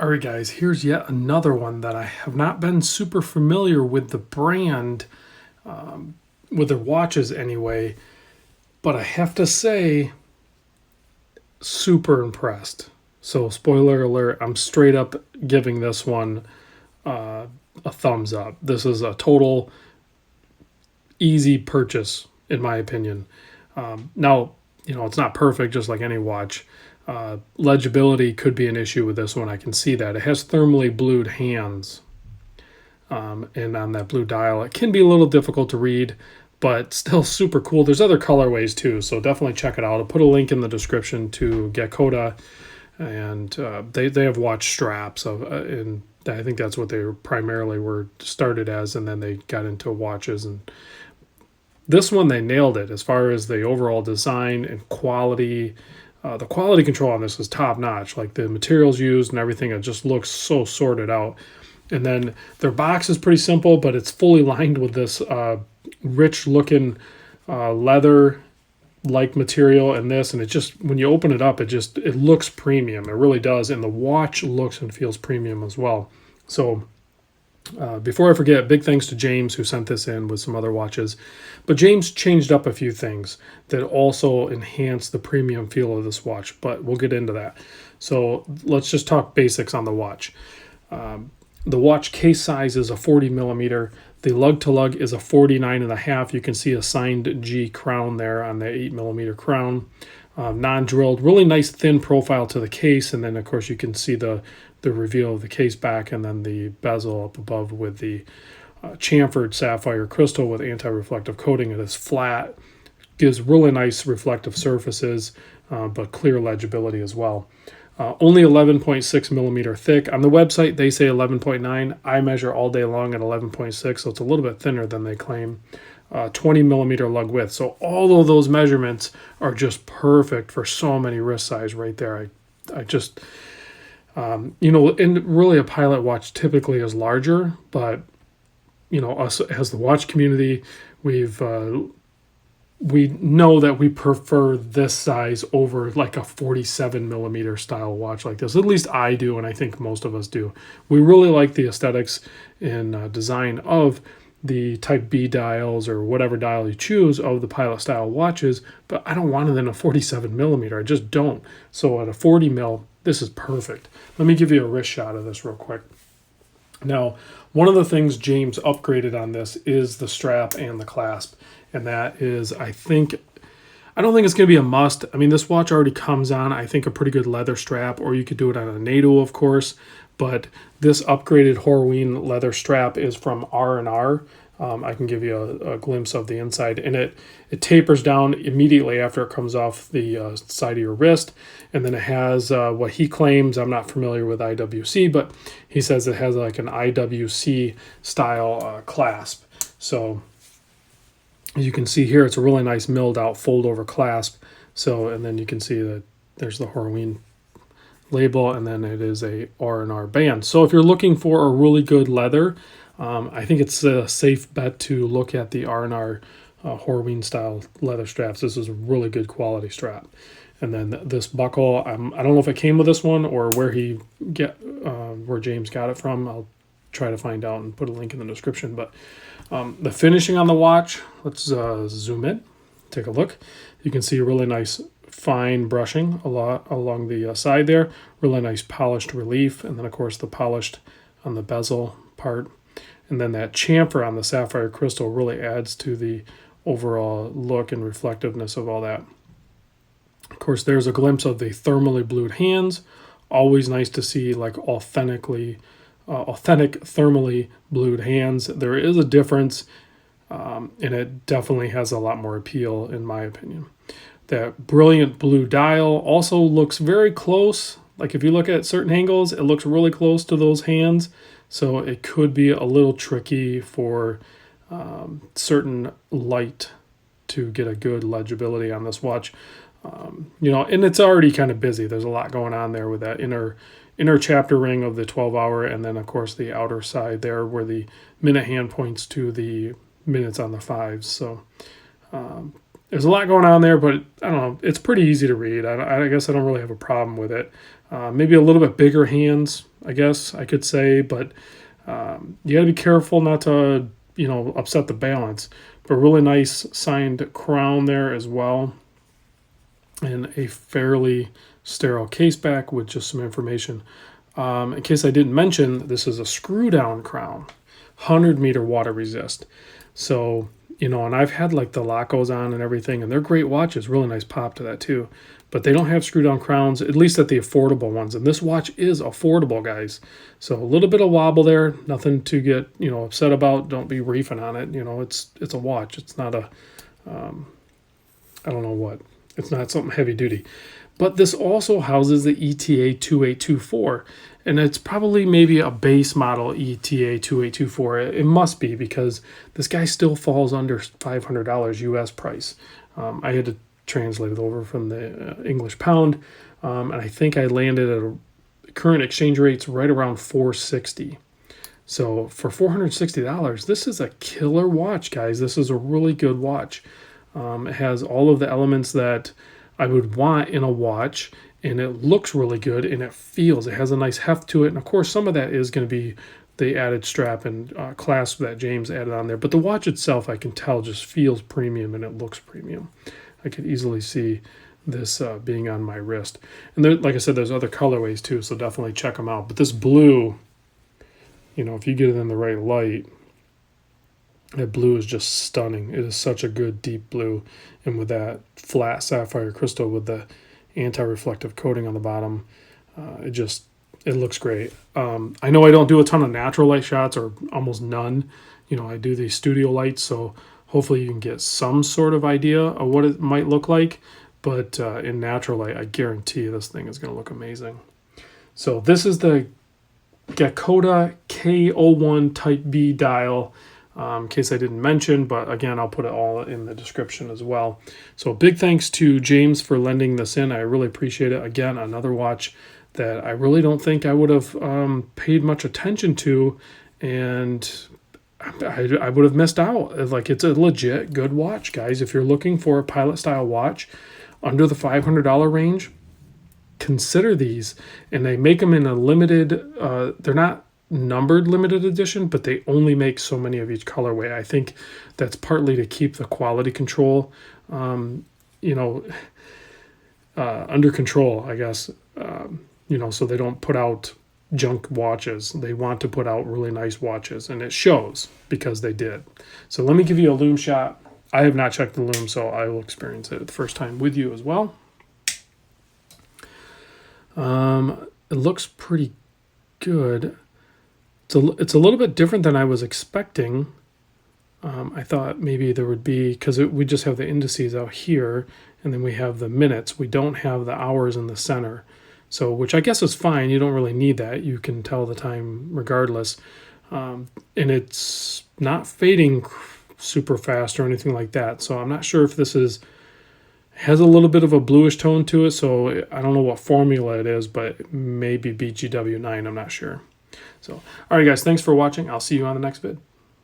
All right, guys, here's yet another one that I have not been super familiar with the brand, with their watches anyway, but I have to say, super impressed. So, spoiler alert, I'm straight up giving this one a thumbs up. This is a total easy purchase, in my opinion. Now, it's not perfect, just like any watch. Legibility could be an issue with this one. I can see that. It has thermally blued hands. And on that blue dial, it can be a little difficult to read, but still super cool. There's other colorways too, so definitely check it out. I'll put a link in the description to Geckota, and they have watch straps, and I think that's what they primarily were started as, and then they got into watches. And this one, they nailed it as far as the overall design and quality. The quality control on this is top notch. Like the materials used and everything, it just looks so sorted out. And then their box is pretty simple, but it's fully lined with this rich looking leather-like material and this. And it just, when you open it up, it looks premium. It really does. And the watch looks and feels premium as well. So before I forget, big thanks to James who sent this in with some other watches. But James changed up a few things that also enhance the premium feel of this watch, but we'll get into that. So let's just talk basics on the watch. The watch case size is a 40 millimeter. The lug to lug is a 49.5. You can see a signed G crown there on the 8 millimeter crown. Non-drilled, really nice thin profile to the case, and then of course you can see the reveal of the case back, and then the bezel up above with the chamfered sapphire crystal with anti-reflective coating. It is flat, gives really nice reflective surfaces, but clear legibility as well. Only 11.6 millimeter thick. On the website they say 11.9. I measure all day long at 11.6, so it's a little bit thinner than they claim. 20 millimeter lug width. So all of those measurements are just perfect for so many wrist size right there. I just, and really a pilot watch typically is larger, but us as the watch community, we know that we prefer this size over like a 47 millimeter style watch like this. At least I do, and I think most of us do. We really like the aesthetics and design of the type B dials or whatever dial you choose of the pilot style watches, but I don't want it in a 47 millimeter. I just don't. So at a 40 mil, this is perfect. Let me give you a wrist shot of this real quick. Now, one of the things James upgraded on this is the strap and the clasp. And that is, I don't think it's going to be a must. I mean, this watch already comes on, I think, a pretty good leather strap, or you could do it on a NATO, of course. But this upgraded Horween leather strap is from R&R. I can give you a glimpse of the inside, and it tapers down immediately after it comes off the side of your wrist, and then it has what he claims, I'm not familiar with IWC, but he says it has like an IWC style clasp. So as you can see here, it's a really nice milled out fold over clasp. So, and then you can see that there's the Horween label, and then it is a R&R band. So if you're looking for a really good leather, I think it's a safe bet to look at the R&R Horween style leather straps. This is a really good quality strap. And then this buckle, I don't know if it came with this one or where James got it from. I'll try to find out and put a link in the description. But the finishing on the watch, let's zoom in, take a look. You can see a really nice fine brushing along the side there, really nice polished relief, and then of course the polished on the bezel part, and then that chamfer on the sapphire crystal really adds to the overall look and reflectiveness of all that. Of course, there's a glimpse of the thermally blued hands. Always nice to see like authentic thermally blued hands. There is a difference, and it definitely has a lot more appeal in my opinion. That brilliant blue dial also looks very close. Like if you look at certain angles, it looks really close to those hands. So it could be a little tricky for certain light to get a good legibility on this watch. And it's already kind of busy. There's a lot going on there with that inner chapter ring of the 12-hour, and then of course the outer side there where the minute hand points to the minutes on the fives. So there's a lot going on there, but I don't know, it's pretty easy to read. I guess I don't really have a problem with it. Maybe a little bit bigger hands I guess I could say, but you got to be careful not to, upset the balance. But really nice signed crown there as well, and a fairly sterile case back with just some information. In case I didn't mention, this is a screw down crown, 100-meter water resist. So, and I've had like the Lacos on and everything, and they're great watches. Really nice pop to that too. But they don't have screw down crowns, at least at the affordable ones. And this watch is affordable, guys. So a little bit of wobble there, nothing to get, upset about. Don't be reefing on it. It's a watch. It's not a, I don't know what. It's not something heavy duty. But this also houses the ETA 2824, and it's probably maybe a base model ETA 2824. It must be, because this guy still falls under $500 US price. I had to translate it over from the English pound, and I think I landed at a current exchange rates right around 460. So for $460, this is a killer watch, guys. This is a really good watch. It has all of the elements that I would want in a watch, and it looks really good, and it has a nice heft to it. And of course, some of that is going to be the added strap and clasp that James added on there. But the watch itself, I can tell, just feels premium, and it looks premium. I could easily see this being on my wrist. And there, like I said, there's other colorways too, so definitely check them out. But this blue, if you get it in the right light, that blue is just stunning. It is such a good deep blue. And with that flat sapphire crystal with the anti-reflective coating on the bottom, it looks great. I know I don't do a ton of natural light shots, or almost none. I do these studio lights, so hopefully you can get some sort of idea of what it might look like. But in natural light, I guarantee this thing is going to look amazing. So this is the Geckota K-01 Type B dial. In case I didn't mention, but again, I'll put it all in the description as well. So big thanks to James for lending this in. I really appreciate it. Again, another watch that I really don't think I would have paid much attention to, and I would have missed out. Like, it's a legit good watch, guys. If you're looking for a pilot style watch under the $500 range, consider these. And they make them in a limited, they're not numbered limited edition, but they only make so many of each colorway. I think that's partly to keep the quality control, under control, I guess, so they don't put out junk watches. They want to put out really nice watches, and it shows because they did. So let me give you a lume shot. I have not checked the lume, so I will experience it the first time with you as well. It looks pretty good. It's a little bit different than I was expecting. I thought maybe there would be, because we just have the indices out here, and then we have the minutes. We don't have the hours in the center. So, which I guess is fine. You don't really need that. You can tell the time regardless. And it's not fading super fast or anything like that. So I'm not sure if this has a little bit of a bluish tone to it. So I don't know what formula it is, but maybe BGW9. I'm not sure. So, all right, guys, thanks for watching. I'll see you on the next vid.